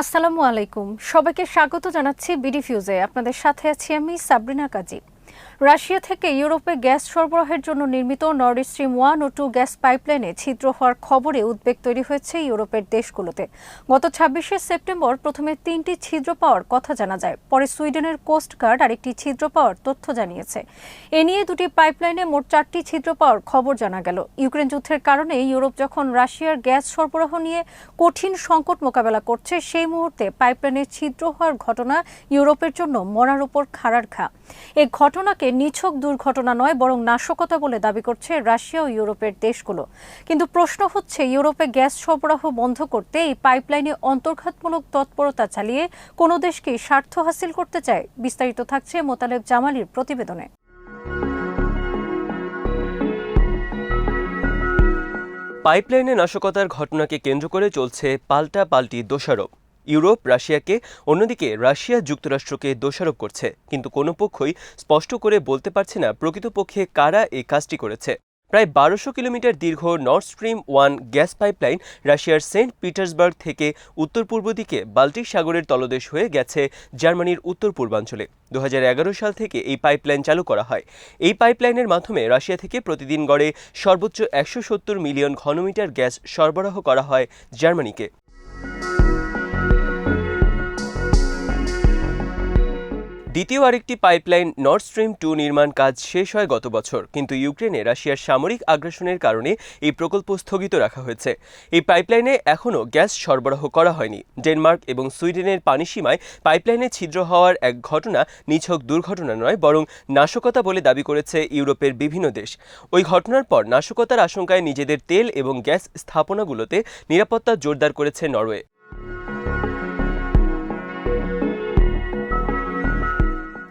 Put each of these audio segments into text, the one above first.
আসসালামু আলাইকুম, সবাইকে স্বাগত জানাচ্ছি বিডি ফিউজে। আপনাদের সাথে আছি আমি সাবরিনা কাজী। রাশিয়া থেকে ইউরোপে গ্যাস সরবরাহের জন্য নির্মিত নর্ড স্ট্রিম 1 ও 2 গ্যাস পাইপলাইনে ছিদ্র হওয়ার খবরে উদ্বেগ তৈরি হয়েছে ইউরোপের দেশগুলোতে। গত 26শে সেপ্টেম্বর প্রথমে 3টি ছিদ্র পাওয়ার কথা জানা যায়, পরে সুইডেনের কোস্ট গার্ড আরেকটি ছিদ্র পাওয়ার তথ্য জানিয়েছে। এ নিয়ে দুটি পাইপলাইনে মোট 4টি ছিদ্র পাওয়ার খবর জানা গেল। ইউক্রেন যুদ্ধের কারণে ইউরোপ যখন রাশিয়ার গ্যাস সরবরাহ নিয়ে কঠিন সংকট মোকাবেলা করছে, সেই মুহূর্তে পাইপলাইনের ছিদ্র হওয়ার ঘটনা ইউরোপের জন্য মরার উপর খাড়ার ঘা। এই ঘটনাকে নিছক দুর্ঘটনা নয়, বরং নাশকতা বলে দাবি করছে রাশিয়া ও ইউরোপের দেশগুলো। কিন্তু প্রশ্ন হচ্ছে, ইউরোপে গ্যাস সরবরাহ বন্ধ করতে এই পাইপলাইনে অন্তর্ঘাতমূলক তৎপরতা চালিয়ে কোনো দেশ কি স্বার্থ হাসিল করতে চায়? বিস্তারিত থাকছে মোতালেব জামালির প্রতিবেদনে। পাইপলাইনে নাশকতার ঘটনাকে কেন্দ্র করে চলছে পাল্টাপাল্টি দোষারোপ। ইউরোপ রাশিয়াকে, অন্যদিকে রাশিয়া যুক্তরাষ্ট্রকে দোষারোপ করছে, কিন্তু কোনো পক্ষই স্পষ্ট করে বলতে পারছে না প্রকৃতপক্ষে কারা এই কাজটি করেছে। প্রায় 1200 কিলোমিটার দীর্ঘ নর্ড স্ট্রিম 1 গ্যাস পাইপলাইন রাশিয়ার সেন্ট পিটার্সবার্গ থেকে উত্তর পূর্ব দিকে বাল্টিক সাগরের তলদেশ হয়ে গেছে জার্মানির উত্তর পূর্বাঞ্চলে। 2011 সাল থেকে এই পাইপলাইন চালু করা হয়। এই পাইপলাইনের মাধ্যমে রাশিয়া থেকে প্রতিদিন গড়ে সর্বোচ্চ 170 মিলিয়ন ঘনমিটার গ্যাস সরবরাহ করা হয় জার্মানিকে। দ্বিতীয় আরেকটি পাইপলাইন নর্ড স্ট্রিম 2 নির্মাণ কাজ শেষ হয় গত বছর, কিন্তু ইউক্রেনে রাশিয়ার সামরিক আগ্রাসনের কারণে এই প্রকল্প স্থগিত রাখা হয়েছে। এই পাইপলাইনে এখনও গ্যাস সরবরাহ করা হয়নি। ডেনমার্ক এবং সুইডেনের পানিসীমায় পাইপলাইনে ছিদ্র হওয়ার এক ঘটনা নিছক দুর্ঘটনা নয়, বরং নাশকতা বলে দাবি করেছে ইউরোপের বিভিন্ন দেশ। ওই ঘটনার পর নাশকতার আশঙ্কায় নিজেদের তেল এবং গ্যাস স্থাপনাগুলোতে নিরাপত্তা জোরদার করেছে নরওয়ে।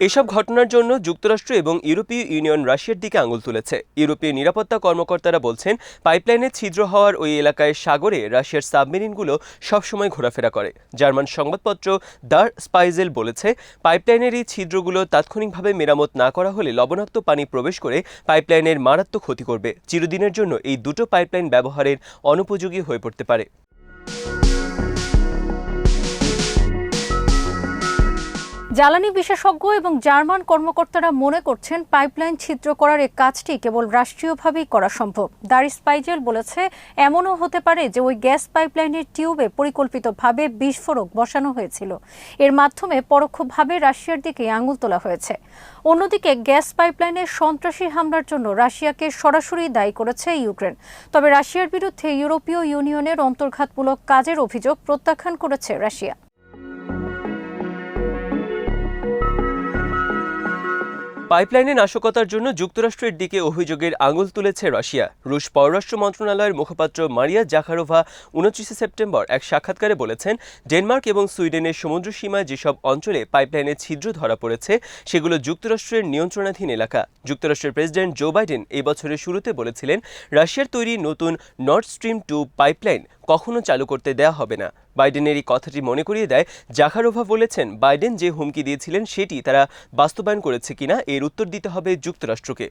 এসব ঘটনার জন্য যুক্তরাষ্ট্র এবং ইউরোপীয় ইউনিয়ন রাশিয়ার দিকে আঙুল তুলেছে। ইউরোপীয় নিরাপত্তা কর্মকর্তারা বলছেন, পাইপলাইনে ছিদ্র হওয়ার ওই এলাকায় সাগরে রাশিয়ার সাবমেরিনগুলো সবসময় ঘোরাফেরা করে। জার্মান সংবাদপত্র ডার স্পাইজেল বলেছে, পাইপলাইনের এই ছিদ্রগুলো তাৎক্ষণিকভাবে মেরামত না করা হলে লবণাক্ত পানি প্রবেশ করে পাইপলাইনের মারাত্মক ক্ষতি করবে। চিরদিনের জন্য এই দুটো পাইপলাইন ব্যবহারের অনুপযোগী হয়ে পড়তে পারে। জ্বালানি বিশেষজ্ঞ এবং জার্মান কর্মকর্তারা মনে করছেন, পাইপলাইন ছিদ্র করার এই কাজটি কেবল রাষ্ট্রীয়ভাবেই করা সম্ভব। দার স্পাইজেল বলেছে, এমনও হতে পারে যে ওই গ্যাস পাইপলাইনের টিউবে পরিকল্পিতভাবে বিস্ফোরক বসানো হয়েছিল। এর মাধ্যমে পরোক্ষভাবে রাশিয়ার দিকে আঙুল তোলা হয়েছে। অন্যদিকে গ্যাস পাইপলাইনের সন্ত্রাসী হামলার জন্য রাশিয়াকে সরাসরি দায়ী করেছে ইউক্রেন। তবে রাশিয়ার বিরুদ্ধে ইউরোপীয় ইউনিয়নের অন্তর্ঘাতমূলক কাজের অভিযোগ প্রত্যাখ্যান করেছে রাশিয়া। পাইপলাইনে নাশকতার জন্য যুক্তরাষ্ট্রের দিকে অভিযোগের আঙুল তুলেছে রাশিয়া। রুশ পররাষ্ট্র মন্ত্রণালয়ের মুখপাত্র মারিয়া জাখারোভা 29 সেপ্টেম্বর এক সাক্ষাৎকারে বলেছেন, ডেনমার্ক এবং সুইডেনের সমুদ্র সীমায় যেসব অঞ্চলে পাইপলাইনে ছিদ্র ধরা পড়েছে সেগুলো যুক্তরাষ্ট্রের নিয়ন্ত্রণাধীন এলাকা। যুক্তরাষ্ট্রের প্রেসিডেন্ট জো বাইডেন এই বছরের শুরুতে বলেছিলেন, রাশিয়ার তৈরি নতুন নর্ড স্ট্রিম 2 পাইপলাইন কখনো চালু করতে দেয়া হবে না। বাইডেনের এই কথাটি মনে করিয়ে দেয়। জাখারোভা বলেছেন, বাইডেন যে হুমকি দিয়েছিলেন সেটি তারা বাস্তবায়ন করেছে কিনা এর উত্তর দিতে হবে যুক্তরাষ্ট্রকে।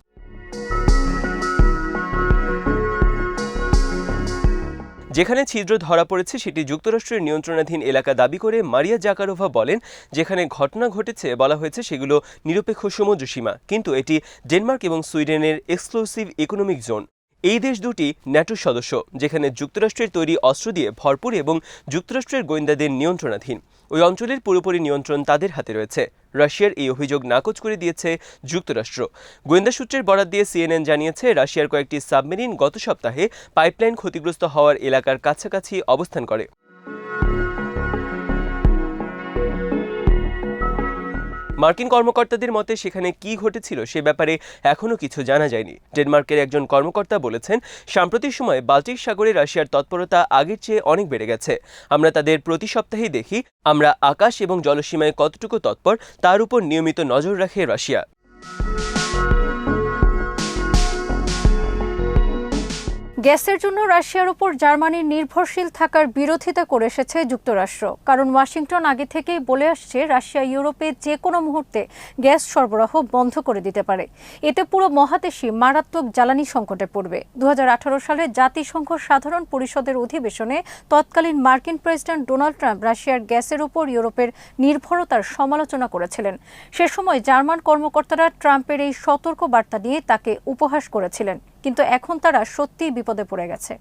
যেখানে ছিদ্র ধরা পড়েছে সেটি যুক্তরাষ্ট্রের নিয়ন্ত্রণাধীন এলাকা দাবি করে মারিয়া জাকারোভা বলেন, যেখানে ঘটনা ঘটেছে বলা হয়েছে সেগুলো নিরপেক্ষ সমুদ্র সীমা, কিন্তু এটি ডেনমার্ক এবং সুইডেনের এক্সক্লুসিভ ইকোনমিক জোন। এই দেশ দুটি ন্যাটোর সদস্য, যেখানে যুক্তরাষ্ট্রের তৈরি অস্ত্র দিয়ে ভরপুর এবং যুক্তরাষ্ট্রের গোয়েন্দাদের নিয়ন্ত্রণাধীন। ওই অঞ্চলের পুরোপুরি নিয়ন্ত্রণ তাদের হাতে রয়েছে। রাশিয়ার এই অভিযোগ নাকচ করে দিয়েছে যুক্তরাষ্ট্র। গোয়েন্দা সূত্রের বরাত দিয়ে সিএনএন জানিয়েছে, রাশিয়ার কয়েকটি সাবমেরিন গত সপ্তাহে পাইপলাইন ক্ষতিগ্রস্ত হওয়ার এলাকার কাছাকাছি অবস্থান করে। মার্কিন কর্মকর্তাদের মতে সেখানে কি ঘটেছিল সে ব্যাপারে এখনও কিছু জানা যায়নি। ডেনমার্কের একজন কর্মকর্তা বলেছেন, সাম্প্রতিক সময়ে বাল্টিক সাগরে রাশিয়ার তৎপরতা আগের চেয়ে অনেক বেড়ে গেছে। আমরা তাদের প্রতি সপ্তাহেই দেখি। আমরা আকাশ এবং জলসীমায় কতটুকু তৎপর তার উপর নিয়মিত নজর রাখে রাশিয়া। গ্যাসের জন্য রাশিয়ার উপর জার্মানির নির্ভরশীল থাকার বিরোধিতা করে এসেছে যুক্তরাষ্ট্র। কারণ ওয়াশিংটন আগে থেকেই বলে আসছে রাশিয়া ইউরোপে যে কোনো মুহূর্তে গ্যাস সরবরাহ বন্ধ করে দিতে পারে। এতে পুরো মহাদেশই মারাত্মক জ্বালানি সংকটে পড়বে। 2018 সালে জাতিসংঘ সাধারণ পরিষদের অধিবেশনে তৎকালীন মার্কিন প্রেসিডেন্ট ডোনাল্ড ট্রাম্প রাশিয়ার গ্যাসের উপর ইউরোপের নির্ভরতার সমালোচনা করেছিলেন। সে সময় জার্মান কর্মকর্তারা ট্রাম্পের এই সতর্ক বার্তা নিয়ে তাকে উপহাস করেছিলেন, কিন্তু এখন তারা সত্যিই বিপদে পড়ে গেছে।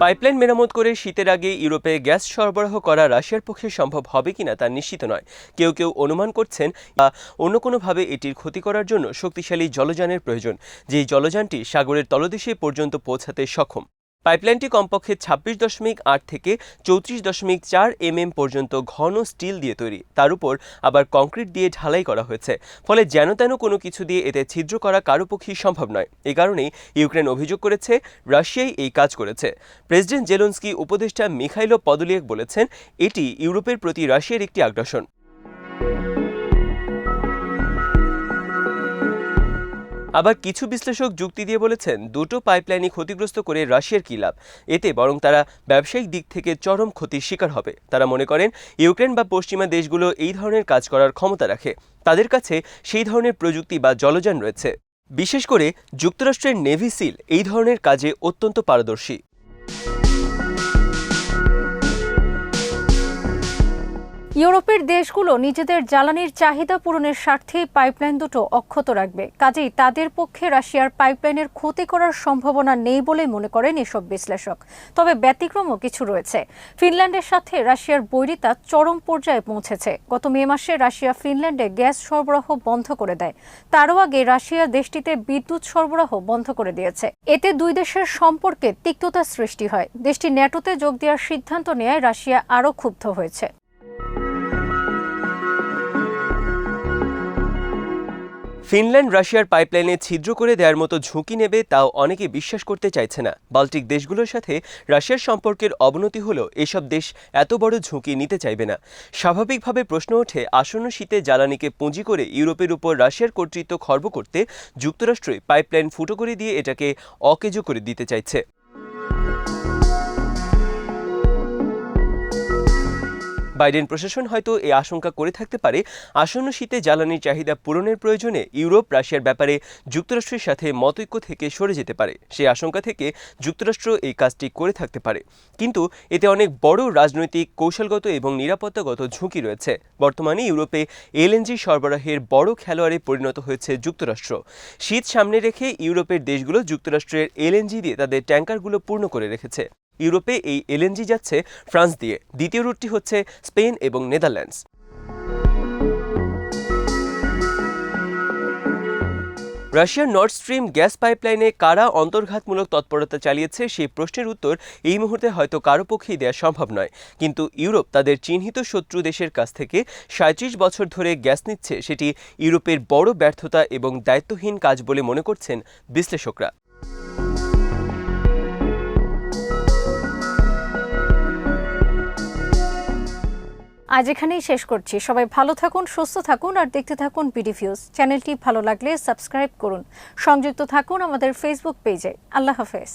পাইপলাইন মেরামত করে শীতের আগে ইউরোপে গ্যাস সরবরাহ করা রাশিয়ার পক্ষে সম্ভব হবে কিনা তা নিশ্চিত নয়। কেউ কেউ অনুমান করছেন বা অন্য কোনোভাবে এটির ক্ষতি করার জন্য শক্তিশালী জলযানের প্রয়োজন, যেই জলযানটি সাগরের তলদেশে পর্যন্ত পৌঁছাতে সক্ষম। পাইপলাইনটি কমপক্ষে 26.8 থেকে 34.4 mm পর্যন্ত ঘন স্টিল দিয়ে তৈরি, তার উপর আবার কংক্রিট দিয়ে ঢালাই করা হয়েছে। ফলে যেন তেন কোনো কিছু দিয়ে এতে ছিদ্র করা কারো পক্ষেই সম্ভব নয়। এ কারণেই ইউক্রেন অভিযোগ করেছে রাশিয়াই এই কাজ করেছে। প্রেসিডেন্ট জেলেনস্কি উপদেষ্টা মিখাইলো পদলিয়েক বলেছেন, এটি ইউরোপের প্রতি রাশিয়ার একটি আগ্রাসন। আবার কিছু বিশ্লেষক যুক্তি দিয়ে বলেছেন, দুটো পাইপলাইনই ক্ষতিগ্রস্ত করে রাশিয়ার কী লাভ? এতে বরং তারা ব্যবসায়িক দিক থেকে চরম ক্ষতির শিকার হবে। তারা মনে করেন ইউক্রেন বা পশ্চিমা দেশগুলো এই ধরনের কাজ করার ক্ষমতা রাখে, তাদের কাছে সেই ধরনের প্রযুক্তি বা জলযান রয়েছে। বিশেষ করে যুক্তরাষ্ট্রের নেভি সিল এই ধরনের কাজে অত্যন্ত পারদর্শী। ইউরোপের দেশগুলো নিজেদের জ্বালানির চাহিদা পূরণের স্বার্থে পাইপলাইন দুটো অক্ষত রাখবে। কাজেই তাদের পক্ষে রাশিয়ার পাইপলাইনের ক্ষতি করার সম্ভাবনা নেই বলে মনে করেন এসব বিশ্লেষক। তবে ব্যতিক্রমও কিছু রয়েছে। ফিনল্যান্ডের সাথে রাশিয়ার বৈরিতা চরম পর্যায়ে পৌঁছেছে। গত মে মাসে রাশিয়া ফিনল্যান্ডে গ্যাস সরবরাহ বন্ধ করে দেয়। তারও আগে রাশিয়া দেশটিতে বিদ্যুৎ সরবরাহ বন্ধ করে দিয়েছে। এতে দুই দেশের সম্পর্কে তিক্ততা সৃষ্টি হয়। দেশটি ন্যাটোতে যোগ দেওয়ার সিদ্ধান্ত নেয় রাশিয়া আরও ক্ষুব্ধ হয়েছে। ফিনল্যান্ড রাশিয়ার পাইপলাইনে ছিদ্র করে দেওয়ার মতো ঝুঁকি নেবে তাও অনেকে বিশ্বাস করতে চাইছে না। বাল্টিক দেশগুলোর সাথে রাশিয়ার সম্পর্কের অবনতি হলেও এসব দেশ এত বড় ঝুঁকি নিতে চাইবে না। স্বাভাবিকভাবে প্রশ্ন ওঠে, আসন্ন শীতে জ্বালানিকে পুঁজি করে ইউরোপের উপর রাশিয়ার কর্তৃত্ব খর্ব করতে যুক্তরাষ্ট্রই পাইপলাইন ফুটো করে দিয়ে এটাকে অকেজো করে দিতে চাইছে। বাইডেন প্রশাসন হয়তো এই আশঙ্কা করে থাকতে পারে, আসন্ন শীতে জ্বালানির চাহিদা পূরণের প্রয়োজনে ইউরোপ রাশিয়ার ব্যাপারে যুক্তরাষ্ট্রের সাথে মতৈক্য থেকে সরে যেতে পারে। সেই আশঙ্কা থেকে যুক্তরাষ্ট্র এই কাজটি করে থাকতে পারে, কিন্তু এতে অনেক বড় রাজনৈতিক, কৌশলগত এবং নিরাপত্তাগত ঝুঁকি রয়েছে। বর্তমানে ইউরোপে এলএনজি সরবরাহের বড় খেলোয়াড়ে পরিণত হয়েছে যুক্তরাষ্ট্র। শীত সামনে রেখে ইউরোপের দেশগুলো যুক্তরাষ্ট্রের এলএনজি দিয়ে তাদের ট্যাঙ্কারগুলো পূর্ণ করে রেখেছে। ইউরোপে এই এলএনজি যাচ্ছে ফ্রান্স দিয়ে, দ্বিতীয় রুটটি হচ্ছে স্পেন এবং নেদারল্যান্ডস। রাশিয়ার নর্থ স্ট্রিম গ্যাস পাইপলাইনে কারা অন্তর্ঘাতমূলক তৎপরতা চালিয়েছে সেই প্রশ্নের উত্তর এই মুহূর্তে হয়তো কারো পক্ষেই দেওয়া সম্ভব নয়। কিন্তু ইউরোপ তাদের চিহ্নিত শত্রু দেশের কাছ থেকে 37 বছর ধরে গ্যাস নিচ্ছে, সেটি ইউরোপের বড় ব্যর্থতা এবং দায়িত্বহীন কাজ বলে মনে করছেন বিশ্লেষকরা। আজ এখানেই শেষ করছি। সবাই ভালো থাকুন, সুস্থ থাকুন আর দেখতে থাকুন বিডি ফিউজ। চ্যানেলটি ভালো লাগলে সাবস্ক্রাইব করুন। সংযুক্ত থাকুন আমাদের ফেসবুক পেজে। আল্লাহ হাফেজ।